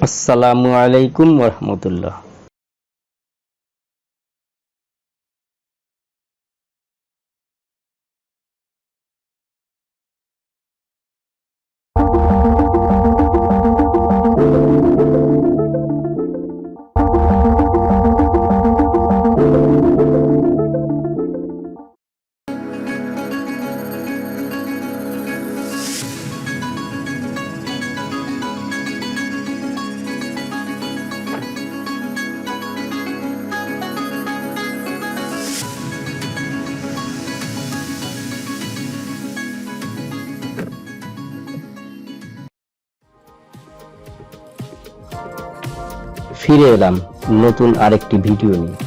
আসসালামু আলাইকুম ওরহমতুল্লাহ। ফিরে এলাম নতুন আরেকটি ভিডিও নিয়ে।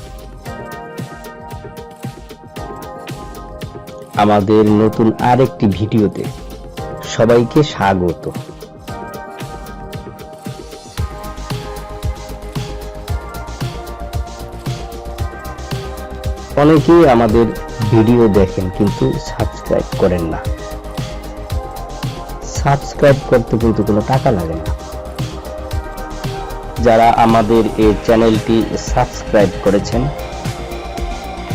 আমাদের নতুন আরেকটি ভিডিওতে সবাইকে স্বাগত। অনেকেই আমাদের ভিডিও দেখেন কিন্তু সাবস্ক্রাইব করেন না। সাবস্ক্রাইব করতে কিন্তু কোনো টাকা লাগে না। যারা আমাদের এই চ্যানেলটি সাবস্ক্রাইব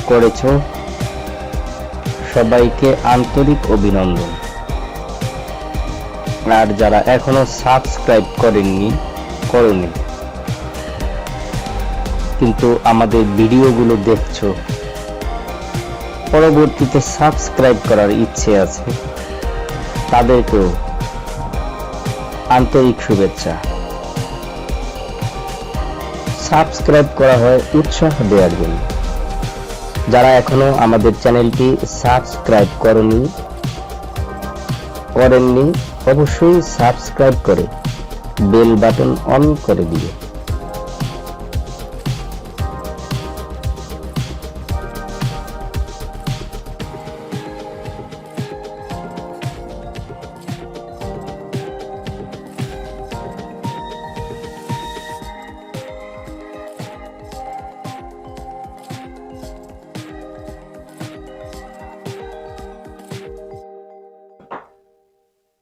করেছ সবাইকে আন্তরিক অভিনন্দন। আর যারা এখনো সাবস্ক্রাইব করনি কিন্তু আমাদের ভিডিওগুলো দেখছো, পরবর্তীতে সাবস্ক্রাইব করার ইচ্ছে আছে, তাদেরকেও আন্তরিক শুভেচ্ছা। সাবস্ক্রাইব করা হয় উৎসাহ দেওয়ার জন্য। যারা এখনো আমাদের চ্যানেলটি সাবস্ক্রাইব করেননি অবশ্যই সাবস্ক্রাইব করে বেল বাটন অন করে দিবে।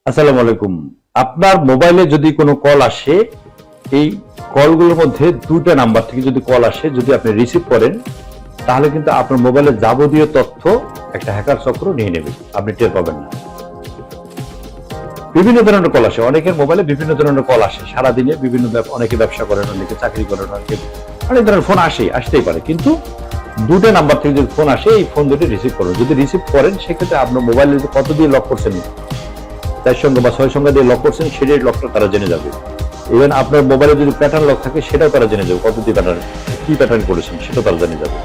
আসসালামু আলাইকুম। আপনার মোবাইলে যদি কোনো কল আসে, এই কলগুলোর মধ্যে দুটো নাম্বার থেকে যদি কল আসে, যদি আপনি রিসিভ করেন, তাহলে কিন্তু আপনার মোবাইলের যাবতীয় তথ্য একটা হ্যাকার চক্র নিয়ে নেবে, আপনি টের পাবেন না। বিভিন্ন ধরনের কল আসে, অনেকের মোবাইলে বিভিন্ন ধরনের কল আসে সারাদিনে। অনেকে ব্যবসা করেন, অনেকে চাকরি করেন, অনেক ধরনের ফোন আসতেই পারে। কিন্তু দুটো নাম্বার থেকে যদি ফোন আসে, এই ফোন দুটি রিসিভ করুন। যদি রিসিভ করেন, সেক্ষেত্রে আপনার মোবাইলে কত দিয়ে লক করছেন, 4 সংখ্যা বা 6 সংখ্যা দিয়ে লক করছেন, সেটাই লকটা তারা জেনে যাবে। ইভেন আপনার মোবাইলে যদি প্যাটার্ন লক থাকে, সেটাও তারা জেনে যাবে, কত দিয়ে কি প্যাটার্ন করেছেন সেটাও তারা জেনে যাবে।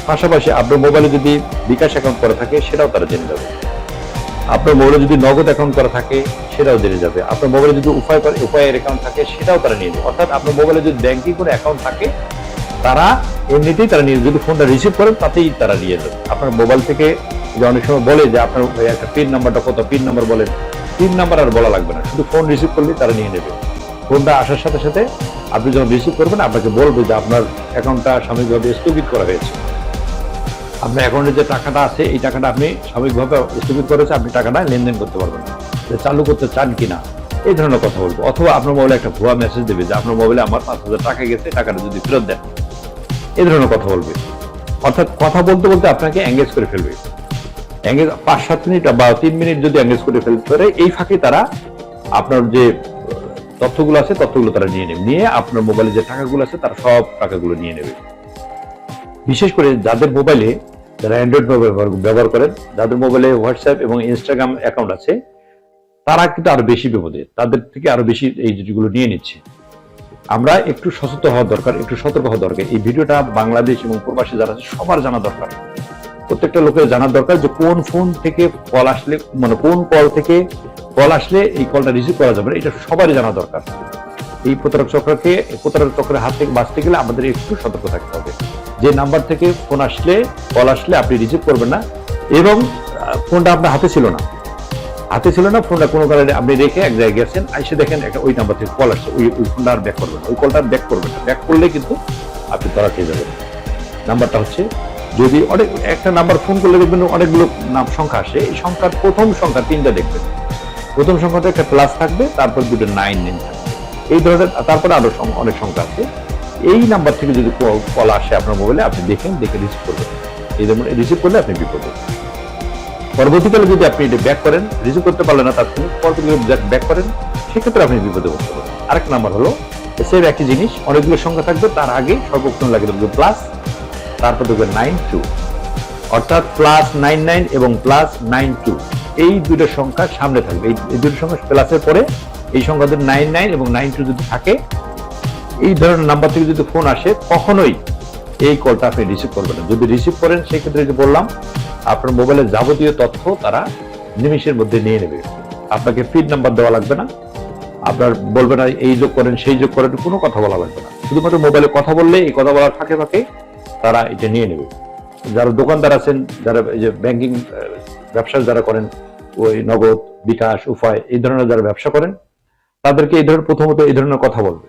পাশাপাশি আপনার মোবাইলে যদি বিকাশ অ্যাকাউন্ট করা থাকে, সেটাও তারা জেনে যাবে। আপনার মোবাইলে যদি নগদ অ্যাকাউন্ট করা থাকে, সেটাও জেনে যাবে। আপনার মোবাইলে যদি উপায়ের অ্যাকাউন্ট থাকে, সেটাও তারা নিয়ে যাবে। অর্থাৎ আপনার মোবাইলে যদি ব্যাংকিং করে অ্যাকাউন্ট থাকে, তারা এমনিতেই তারা নিয়ে, যদি ফোনটা রিসিভ করেন তাতেই তারা নিয়ে যাবে। আপনার মোবাইল থেকে যে অনেক সময় বলে যে আপনার একটা পিন নাম্বারটা কত, পিন নাম্বার বলেন, পিন নাম্বার আর বলা লাগবে না, শুধু ফোন রিসিভ করলেই তারা নিয়ে নেবে। ফোনটা আসার সাথে সাথে আপনি যখন রিসিভ করবেন, আপনাকে বলবে যে আপনার অ্যাকাউন্টটা সাময়িকভাবে স্থগিত করা হয়েছে। আপনার অ্যাকাউন্টে যে টাকাটা আছে, এই টাকাটা আপনি সাময়িকভাবে স্থগিত করেছে, আপনি টাকাটা লেনদেন করতে পারবেন না, চালু করতে চান কিনা, এই ধরনের কথা বলবো। অথবা আপনার মোবাইলে একটা ভুয়া মেসেজ দেবে যে আপনার মোবাইলে আমার 5,000 টাকা গেছে, টাকাটা যদি ফেরত দেন, এই ধরনের কথা বলবে। অর্থাৎ কথা বলতে বলতে আপনাকে এঙ্গেজ করে ফেলবে। 5-7 মিনিট বা 3 মিনিট যদি এঙ্গেজ করে ফেলতে পারে, এই ফাঁকে তারা আপনার যে তথ্যগুলো আছে, তথ্যগুলো তারা নিয়ে আপনার মোবাইলে যে টাকাগুলো আছে, তারা সব টাকাগুলো নিয়ে নেবে। বিশেষ করে যাদের মোবাইলে, যারা অ্যান্ড্রয়েড ব্যবহার করেন, যাদের মোবাইলে হোয়াটসঅ্যাপ এবং ইনস্টাগ্রাম অ্যাকাউন্ট আছে, তারা কিন্তু আরো বেশি বিপদে, তাদের থেকে আরো বেশি এই জিনিসগুলো নিয়ে নিচ্ছে। আমরা একটু সচেতন হওয়া দরকার, একটু সতর্ক হওয়া দরকার। এই ভিডিওটা বাংলাদেশ এবং প্রবাসী যারা আছে সবার জানা দরকার। প্রত্যেকটা লোকের জানার দরকার যে কোন ফোন থেকে কল আসলে, মানে কোন কল থেকে কল আসলে এই কলটা রিসিভ করা যাবে না, এটা সবারই জানা দরকার। এই প্রতারক চক্রের হাত থেকে বাঁচতে গেলে আমাদের একটু সতর্ক থাকতে হবে। যে নাম্বার থেকে ফোন আসলে, কল আসলে আপনি রিসিভ করবেন না, এবং ফোনটা আপনার হাতে ছিল না, ফোনটা কোনো কারণে আপনি রেখে এক জায়গায় গেছেন, এসে দেখেন একটা ওই নাম্বার থেকে কল আসছে, ওই ফোনটা আর ব্যাক করবেন না, ওই কলটা ব্যাক করবেন না। ব্যাক করলে কিন্তু আপনি ধরা খেয়ে যাবেন। নাম্বারটা হচ্ছে, যদি একটা নাম্বার ফোন করলে দেখবেন অনেকগুলো সংখ্যা আসে, এই সংখ্যার প্রথম সংখ্যা 3টা দেখবেন। প্রথম সংখ্যাটা একটা প্লাস থাকবে, তারপর দুটো 9 থাকবে। এই ধরনের, তারপরে আরো অনেক সংখ্যা আছে। এই নাম্বার থেকে যদি কল আসে আপনার মোবাইলে, আপনি দেখে রিসিভ করবেন। এই যেমন রিসিভ করলে আপনি বিপদে। পরবর্তীকালে যদি আপনি এটা ব্যাক করেন, রিসিভ করতে পারলেন না তাৎক্ষণিক, পরবর্তীকালে ব্যাক করেন, সেক্ষেত্রে আপনি বিপদে পড়তে পারেন। আরেক নাম্বার হলো সেম একই জিনিস, অনেকগুলো সংখ্যা থাকবে, তার আগে সর্বপ্রথম লাগে দেবো প্লাস, তারপর দেবে 92, অর্থাৎ +99 এবং +92, এই দুটো সংখ্যা সামনে থাকবে। এই দুটো সংখ্যা প্লাসের পরে এই সংখ্যাদের 99 এবং 92 যদি থাকে, এই ধরনের নাম্বার থেকে যদি ফোন আসে, কখনোই এই কলটা আপনি রিসিভ করবেন না। যদি রিসিভ করেন, সেক্ষেত্রে যে বললাম, আপনার মোবাইলের যাবতীয় তথ্য তারা নিমিষের মধ্যে নিয়ে নেবে। আপনাকে ফিড নাম্বার দেওয়া লাগবে না, আপনার বলবে না এই যোগ করেন সেই যোগ করেন, কোনো কথা বলা লাগবে না। শুধুমাত্র মোবাইলে কথা বললে, এই কথা বলার ফাঁকে ফাঁকে তারা এটা নিয়ে নেবে। যারা দোকানদার আছেন, যারা এই যে ব্যাংকিং ব্যবসা যারা করেন, ওই নগদ, বিকাশ, উপায়, এই ধরনের যারা ব্যবসা করেন, তাদেরকে এই ধরনের প্রথমত এই ধরনের কথা বলবে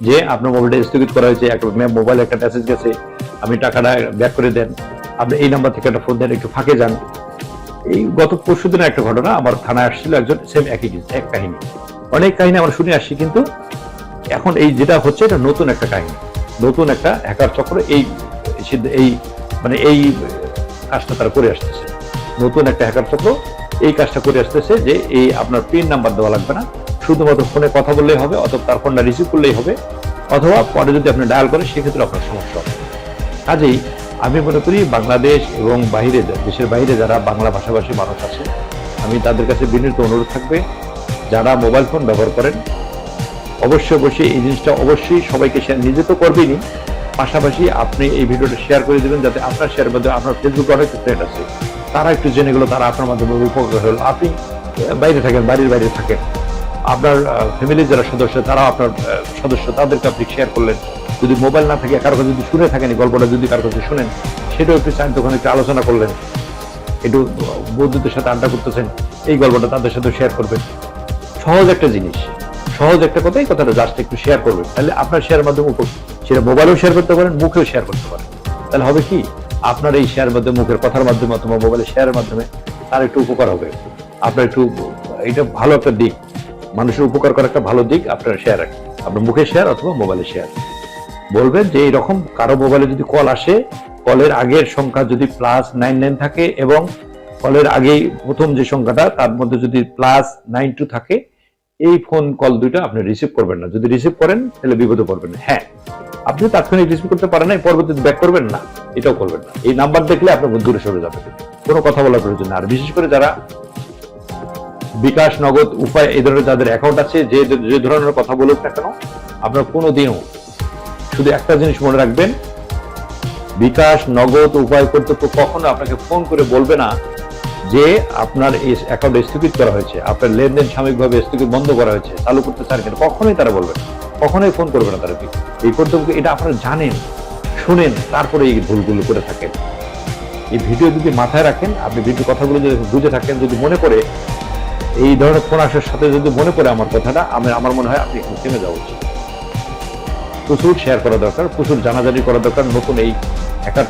যে আপনার মোবাইলটা স্থগিত করা হয়েছে, মোবাইলে একটা মেসেজ গেছে, আমি টাকাটা ব্যাক করে দেন, আপনি এই নাম্বার থেকে একটা ফোন দেন, একটু ফাঁকে যান। এই গত পরশু দিনের একটা ঘটনা, আমার থানায় আসছিল একজন, সেম একই এক কাহিনী। অনেক কাহিনী আমরা শুনে আসছি, কিন্তু এখন এই যেটা হচ্ছে, এটা নতুন একটা কাহিনী, নতুন একটা হ্যাকার চক্র এই মানে এই কাজটা তারা করে আসতেছে। নতুন একটা হ্যাকার চক্র এই কাজটা করে আসতেছে যে এই আপনার পিন নাম্বার দেওয়া লাগবে না, শুধুমাত্র ফোনে কথা বললেই হবে, অথবা তার ফোনটা রিসিভ করলেই হবে, অথবা পরে যদি আপনি ডায়াল করেন, সেক্ষেত্রে আপনার সমস্যা হবে। কাজেই আমি মনে করি বাংলাদেশ এবং বাইরে, দেশের বাইরে যারা বাংলা ভাষাভাষী মানুষ আছে, আমি তাদের কাছে বিনীত অনুরোধ থাকবে, যারা মোবাইল ফোন ব্যবহার করেন, অবশ্যই এই জিনিসটা অবশ্যই সবাইকে শেয়ার, নিজে তো করবেনই, পাশাপাশি আপনি এই ভিডিওটা শেয়ার করে দেবেন, যাতে আপনার শেয়ার মধ্যে আপনার ফেসবুকে অনেক ফ্রেন্ড আছে, তারা একটু জেনে গেল, তারা আপনার মাধ্যমে উপকার হল। আপনি বাইরে থাকেন, বাড়ির বাইরে থাকেন, আপনার ফ্যামিলির যারা সদস্য, তারা আপনার সদস্য, তাদেরকে আপনি শেয়ার করলেন। যদি মোবাইল না থাকে, কারো কাছে যদি শুনে থাকেন, এই গল্পটা যদি কারো কাছে শুনেন, সেটাও একটু চান, তখন একটু আলোচনা করলেন, একটু বন্ধুদের সাথে আড্ডা করতেছেন, এই গল্পটা তাদের সাথে শেয়ার করবেন। সহজ একটা জিনিস, সহজ একটা কথা, এই কথাটা জাস্ট একটু শেয়ার করবেন, তাহলে আপনার শেয়ারের মাধ্যমে সেটা মোবাইলেও শেয়ার করতে পারেন, মুখেও শেয়ার করতে পারেন। তাহলে হবে কি, আপনার এই শেয়ার মাধ্যমে, মুখের কথার মাধ্যমে অথবা মোবাইলের শেয়ারের মাধ্যমে তার একটু উপকার হবে। আপনার একটু, এটা ভালো একটা দিক, মানুষের উপকার করার একটা ভালো দিক। আপনার শেয়ার, আপনার মুখের শেয়ার অথবা মোবাইলের শেয়ার, বলবেন যে এইরকম কারো মোবাইলে যদি কল আসে, কলের আগের সংখ্যা যদি +99 থাকে এবং কলের আগেই প্রথম যে সংখ্যাটা, তার মধ্যে যদি +92 থাকে, এই ফোন কল দুইটা আপনি রিসিভ করবেন না। যদি রিসিভ করেন, তাহলে বিপদে পড়বেন। হ্যাঁ, আপনি তাৎক্ষণিক রিসিভ করতে পারেন না, পরবর্তীতে ব্যাক করবেন না, এটাও করবেন না। এই নাম্বার দেখলে আপনার দূরে সরে যাবে, কোনো কথা বলার প্রয়োজন না। আর বিশেষ করে যারা বিকাশ, নগদ, উপায়, এই ধরনের যাদের অ্যাকাউন্ট আছে, যে ধরনের কথা বলুক না কেন, আপনার কোনোদিনও, শুধু একটা জিনিস মনে রাখবেন, বিকাশ, নগদ, উপায় কর্তৃপক্ষ কখনো আপনাকে ফোন করে বলবে না যে আপনার এই অ্যাকাউন্ট স্থগিত করা হয়েছে, আপনার লেনদেন সাময়িকভাবে স্থগিত বন্ধ করা হয়েছে, চালু করতে চান কেন, কখনোই তারা বলবে না, কখনোই ফোন করবে না তারা। এই কর্তব্য, এটা আপনারা জানেন, শুনেন, তারপরে এই ভুলগুলো করে থাকেন। এই ভিডিও যদি মাথায় রাখেন, আপনি ভিডিও কথাগুলো যদি বুঝে থাকেন, যদি মনে করে এই ধরনের ফোন আসার সাথে যদি মনে করে আমার কথাটা, আমার মনে হয় আপনি এখানে থেমে যাওয়া উচিত। প্রচুর শেয়ার করা দরকার, প্রচুর জানাজানি করা দরকার। নতুন এই হ্যাকার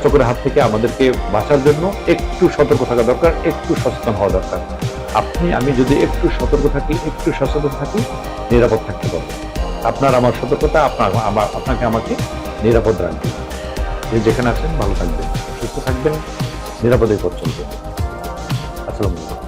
চক্রের হাত থেকে আমাদেরকে বাঁচার জন্য একটু সতর্ক থাকা দরকার, একটু সচেতন হওয়া দরকার। আমি যদি একটু সতর্ক থাকি, একটু সচেতন থাকি, নিরাপদ থাকতে পারবো। আপনার আমার সতর্কতা আপনাকে আমাকে নিরাপদ রাখবে। যেখানে আছেন ভালো থাকবেন, সুস্থ থাকবেন, নিরাপদে পথ চলবেন। আসসালামু আলাইকুম।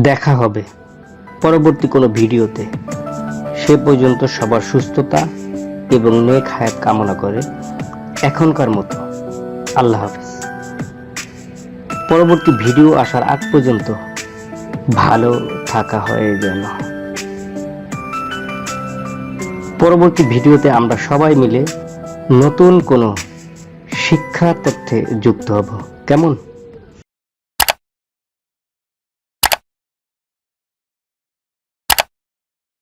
দেখা হবে পরবর্তী কোনো ভিডিওতে। সে পর্যন্ত সবার সুস্থতা এবং নেক হায়াত কামনা করে এখনকার মতো আল্লাহ হাফেজ। পরবর্তী ভিডিও আসার আগ পর্যন্ত ভালো থাকা হয় যেন। পরবর্তী ভিডিওতে আমরা সবাই মিলে নতুন কোনো শিক্ষা তথ্যে যুক্ত হব। কেমন?